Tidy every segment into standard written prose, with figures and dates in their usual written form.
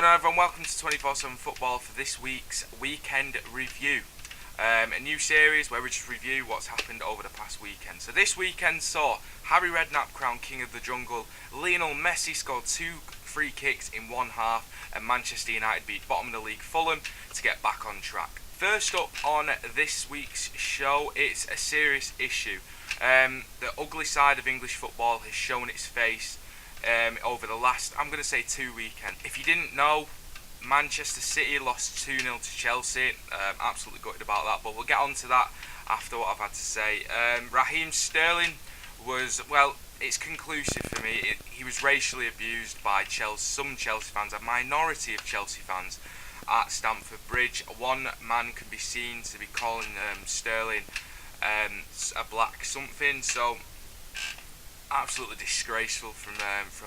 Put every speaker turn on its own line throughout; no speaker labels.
going on, everyone? Welcome to 24/7 Football for this week's weekend review. A new series where we just review what's happened over the past weekend. So this weekend saw Harry Redknapp crowned King of the Jungle, Lionel Messi scored 2 free kicks in one half, and Manchester United beat bottom of the league Fulham to get back on track. First up on this week's show, it's a serious issue. The ugly side of English football has shown its face over the last, I'm going to say, 2 weekends. If you didn't know, Manchester City lost 2-0 to Chelsea. Absolutely gutted about that, but we'll get on to that after what I've had to say. Raheem Sterling was, well, it's conclusive for me. He was racially abused by some Chelsea fans, a minority of Chelsea fans at Stamford Bridge. One man can be seen to be calling Sterling a black something, so absolutely disgraceful from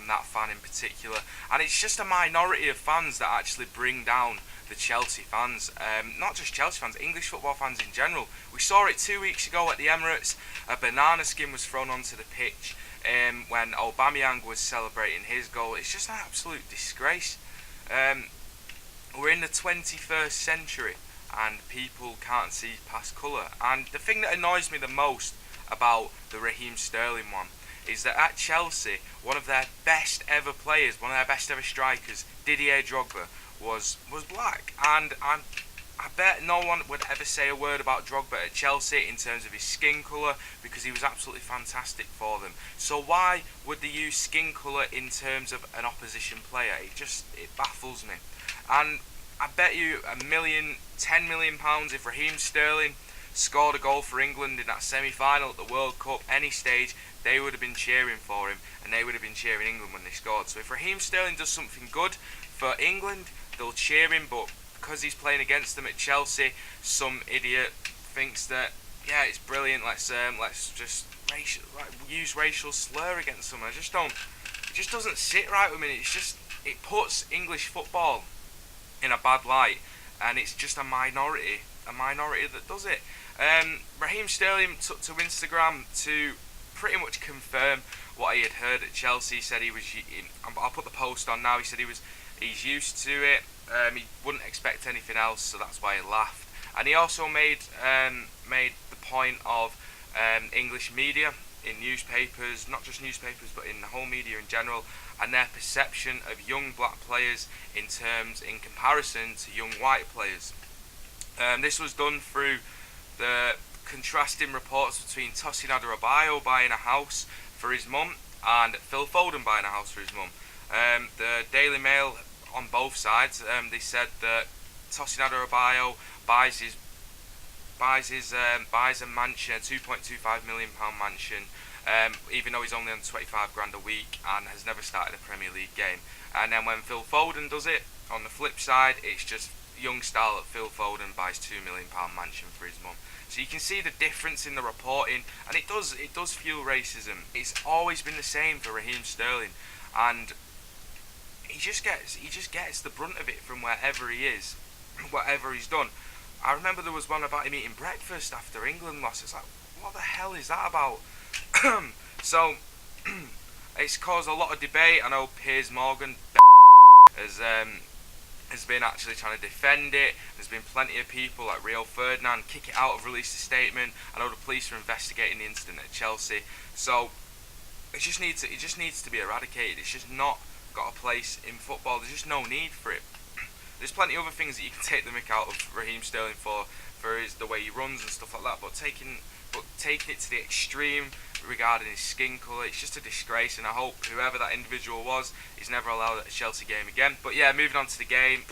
that fan in particular. And it's just a minority of fans that actually bring down the Chelsea fans. Not just Chelsea fans, English football fans in general. We saw it 2 weeks ago at the Emirates. A banana skin was thrown onto the pitch when Aubameyang was celebrating his goal. It's just an absolute disgrace. We're in the 21st century and people can't see past colour. And the thing that annoys me the most about the Raheem Sterling one is that at Chelsea, one of their best ever players, one of their best ever strikers, Didier Drogba, was black. And I bet no one would ever say a word about Drogba at Chelsea in terms of his skin colour, because he was absolutely fantastic for them. So why would they use skin colour in terms of an opposition player? It baffles me. And I bet you £10 million if Raheem Sterling scored a goal for England in that semi-final at the World Cup, any stage, they would have been cheering for him, and they would have been cheering England when they scored. So if Raheem Sterling does something good for England, they'll cheer him, but because he's playing against them at Chelsea, some idiot thinks that, yeah, it's brilliant, let's just use racial slur against someone. It just doesn't sit right with me. It puts English football in a bad light, and it's just a minority that does it. Raheem Sterling took to Instagram to pretty much confirm what he had heard at Chelsea. He said I'll put the post on now. He said he's used to it. He wouldn't expect anything else, so that's why he laughed. And he also made the point of English media in newspapers, not just newspapers, but in the whole media in general, and their perception of young black players in comparison to young white players. This was done through the contrasting reports between Tosin Adarabioyo buying a house for his mum and Phil Foden buying a house for his mum. The Daily Mail on both sides, they said that Tosin Adarabioyo buys a mansion, a £2.25 million mansion, even though he's only on 25 grand a week and has never started a Premier League game. And then when Phil Foden does it, on the flip side, it's just young style that Phil Foden buys £2 million mansion for his mum. So you can see the difference in the reporting, and it does fuel racism. It's always been the same for Raheem Sterling, and he just gets the brunt of it from wherever he is, whatever he's done. I remember there was one about him eating breakfast after England lost. It's like, what the hell is that about? So it's caused a lot of debate. I know Piers Morgan has been actually trying to defend it. There's been plenty of people like Rio Ferdinand, Kick It Out, have released a statement. I know the police are investigating the incident at Chelsea. So it just needs to be eradicated. It's just not got a place in football. There's just no need for it. There's plenty of other things that you can take the mick out of Raheem Sterling for the way he runs and stuff like that. But taking it to the extreme regarding his skin colour, it's just a disgrace, and I hope whoever that individual was is never allowed at a Chelsea game again. But yeah, moving on to the game,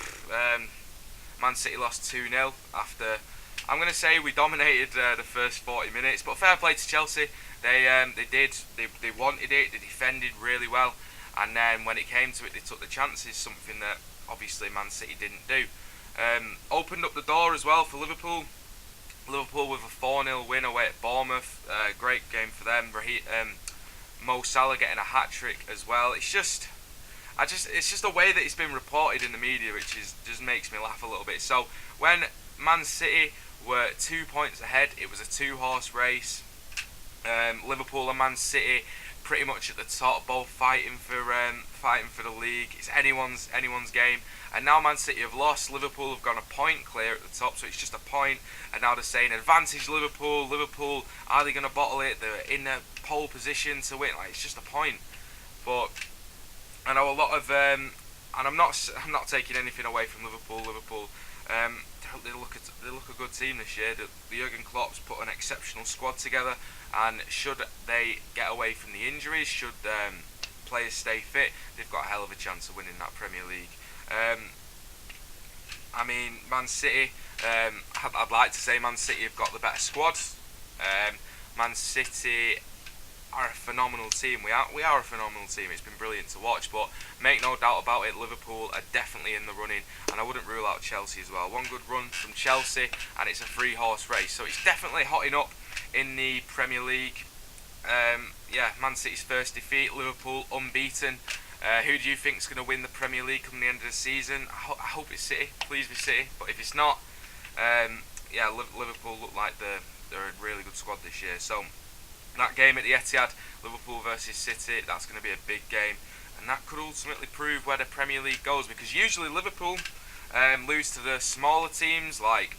Man City lost 2-0 after, I'm going to say, we dominated the first 40 minutes, but fair play to Chelsea. They wanted it, they defended really well, and then when it came to it, they took the chances, something that obviously Man City didn't do. Opened up the door as well for Liverpool. Liverpool with a 4-0 win away at Bournemouth. Great game for them. Mo Salah getting a hat-trick as well. It's just the way that it's been reported in the media, which just makes me laugh a little bit. So when Man City were 2 points ahead, it was a 2-horse race. Liverpool and Man City pretty much at the top, both fighting for the league. It's anyone's game. And now Man City have lost. Liverpool have gone a point clear at the top, so it's just a point. And now they're saying advantage Liverpool. Liverpool, are they going to bottle it? They're in a pole position to win. Like, it's just a point. But I know a lot of, and I'm not taking anything away from Liverpool. Liverpool, they look a good team this year. The Jurgen Klopp's put an exceptional squad together, and should they get away from the injuries, should players stay fit, they've got a hell of a chance of winning that Premier League. I mean, Man City. I'd like to say Man City have got the better squad. Man City are a phenomenal team. We are a phenomenal team. It's been brilliant to watch, but make no doubt about it, Liverpool are definitely in the running, and I wouldn't rule out Chelsea as well. One good run from Chelsea, and it's a 3-horse race, so it's definitely hotting up in the Premier League. Man City's first defeat, Liverpool unbeaten. Who do you think is going to win the Premier League come the end of the season? I hope it's City. Please be City. But if it's not, Liverpool look like they're a really good squad this year. So that game at the Etihad, Liverpool versus City, that's going to be a big game, and that could ultimately prove where the Premier League goes, because usually Liverpool lose to the smaller teams like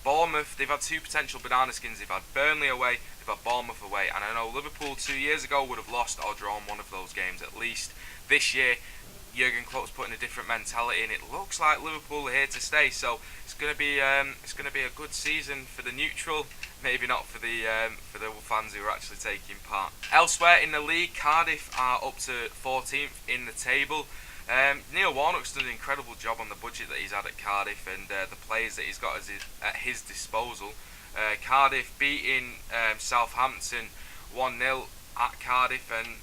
Bournemouth. They've had 2 potential banana skins. They've had Burnley away, they've had Bournemouth away, and I know Liverpool 2 years ago would have lost or drawn one of those games at least. This year, Jurgen Klopp's putting a different mentality, and it looks like Liverpool are here to stay. So it's going to be a good season for the neutral. Maybe not for the fans who are actually taking part. Elsewhere in the league, Cardiff are up to 14th in the table. Neil Warnock's done an incredible job on the budget that he's had at Cardiff and the players that he's got at his disposal. Cardiff beating Southampton 1-0 at Cardiff, and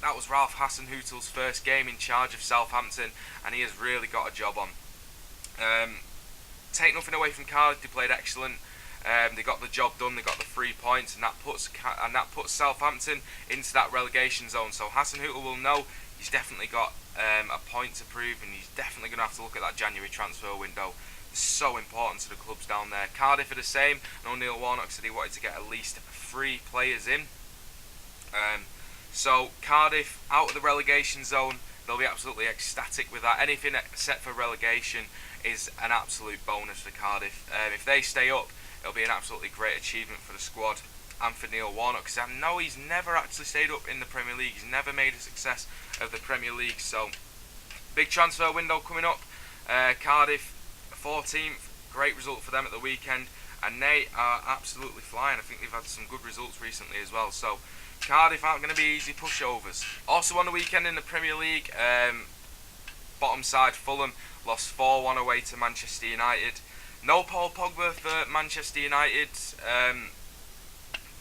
that was Ralph Hasenhüttl's first game in charge of Southampton, and he has really got a job on. Take nothing away from Cardiff, they played excellent. They got the job done. They got the 3 points, and that puts Southampton into that relegation zone. So Hasenhüttl will know he's definitely got a point to prove, and he's definitely going to have to look at that January transfer window. It's so important to the clubs down there. Cardiff are the same. And Neil Warnock said he wanted to get at least 3 players in. So Cardiff out of the relegation zone, they'll be absolutely ecstatic with that. Anything except for relegation is an absolute bonus for Cardiff. If they stay up, it'll be an absolutely great achievement for the squad and for Neil Warnock, because I know he's never actually stayed up in the Premier League. He's never made a success of the Premier League. So big transfer window coming up. Cardiff 14th, great result for them at the weekend, and they are absolutely flying. I think they've had some good results recently as well. So Cardiff aren't going to be easy pushovers. Also on the weekend in the Premier League, bottom side Fulham lost 4-1 away to Manchester United. No Paul Pogba for Manchester United.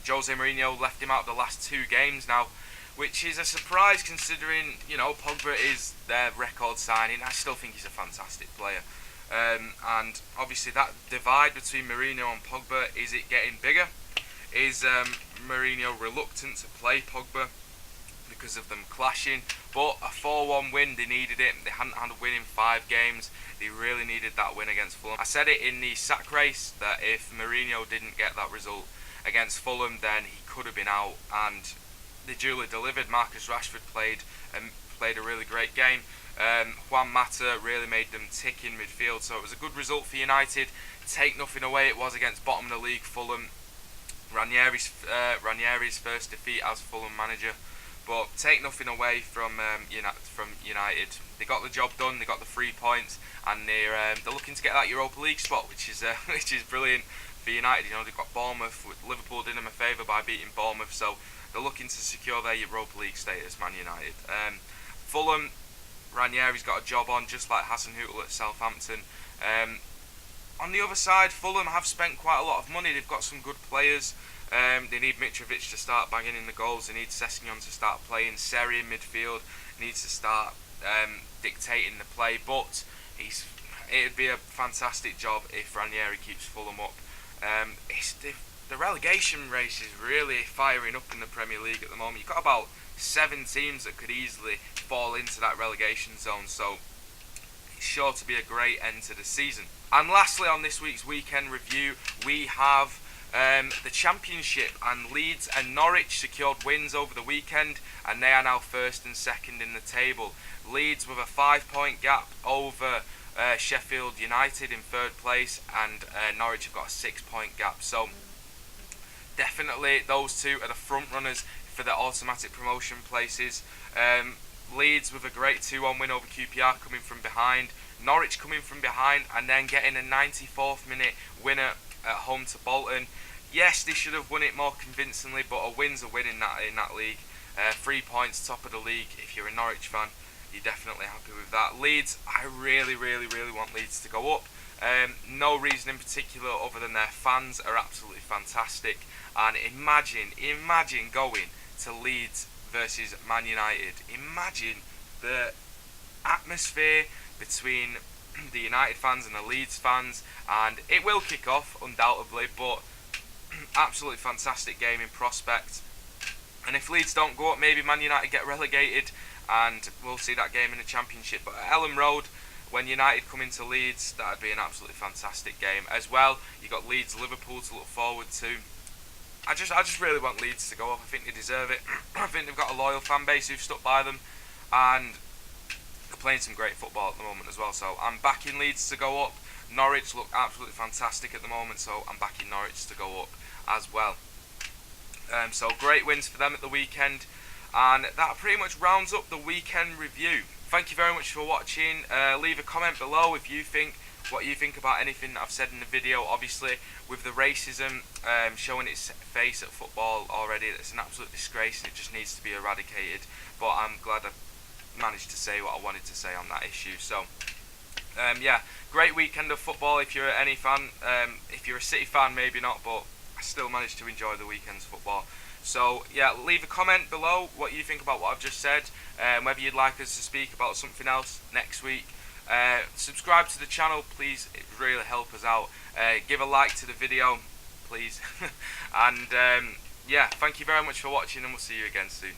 Jose Mourinho left him out the last 2 games now, which is a surprise considering, Pogba is their record signing. I still think he's a fantastic player. And obviously that divide between Mourinho and Pogba, is it getting bigger? Is Mourinho reluctant to play Pogba because of them clashing? But a 4-1 win, they needed it. They hadn't had a win in 5 games. They really needed that win against Fulham. I said it in the sack race that if Mourinho didn't get that result against Fulham, then he could have been out, and they duly delivered. Marcus Rashford played a really great game. Juan Mata really made them tick in midfield, so it was a good result for United. Take nothing away, it was against bottom of the league Fulham. Ranieri's first defeat as Fulham manager, but take nothing away from United. They got the job done. They got the 3 points, and they're looking to get that Europa League spot, which is brilliant for United. They've got Bournemouth. Liverpool did them a favour by beating Bournemouth, so they're looking to secure their Europa League status. Man United. Fulham, Ranieri's got a job on, just like Hasenhüttl at Southampton. On the other side, Fulham have spent quite a lot of money. They've got some good players. They need Mitrovic to start banging in the goals. They need Sessegnon to start playing. Seri in midfield needs to start dictating the play. But it'd be a fantastic job if Ranieri keeps Fulham up. The relegation race is really firing up in the Premier League at the moment. You've got about 7 teams that could easily fall into that relegation zone. So it's sure to be a great end to the season. And lastly, on this week's weekend review, we have The Championship, and Leeds and Norwich secured wins over the weekend, and they are now first and second in the table. Leeds with a 5-point gap over Sheffield United in third place, and Norwich have got a 6-point gap. So definitely those two are the front runners for the automatic promotion places. Leeds with a great 2-1 win over QPR coming from behind. Norwich coming from behind and then getting a 94th minute winner at home to Bolton. Yes, they should have won it more convincingly, but a win's a win in that league. 3 points, top of the league. If you're a Norwich fan, you're definitely happy with that. Leeds, I really want Leeds to go up. No reason in particular other than their fans are absolutely fantastic. And imagine going to Leeds versus Man United. Imagine the atmosphere between the United fans and the Leeds fans, and it will kick off undoubtedly, but absolutely fantastic game in prospect. And if Leeds don't go up, maybe Man United get relegated, and we'll see that game in the Championship. But at Ellen Road, when United come into Leeds, that'd be an absolutely fantastic game as well. You got Leeds Liverpool to look forward to. I just really want Leeds to go up. I think they deserve it. I think they've got a loyal fan base who've stuck by them, and they're playing some great football at the moment as well. So I'm backing Leeds to go up. Norwich look absolutely fantastic at the moment, so I'm backing Norwich to go up as well. So great wins for them at the weekend, and that pretty much rounds up the weekend review. Thank you very much for watching. Leave a comment below if you think what you think about anything that I've said in the video. Obviously, with the racism showing its face at football already, it's an absolute disgrace and it just needs to be eradicated. But I'm glad I managed to say what I wanted to say on that issue. So yeah, great weekend of football if you're any fan. If you're a City fan, maybe not, but I still managed to enjoy the weekend's football. So yeah, leave a comment below what you think about what I've just said, whether you'd like us to speak about something else next week. Subscribe to the channel, please, it would really help us out. Give a like to the video, please. And yeah, thank you very much for watching, and we'll see you again soon.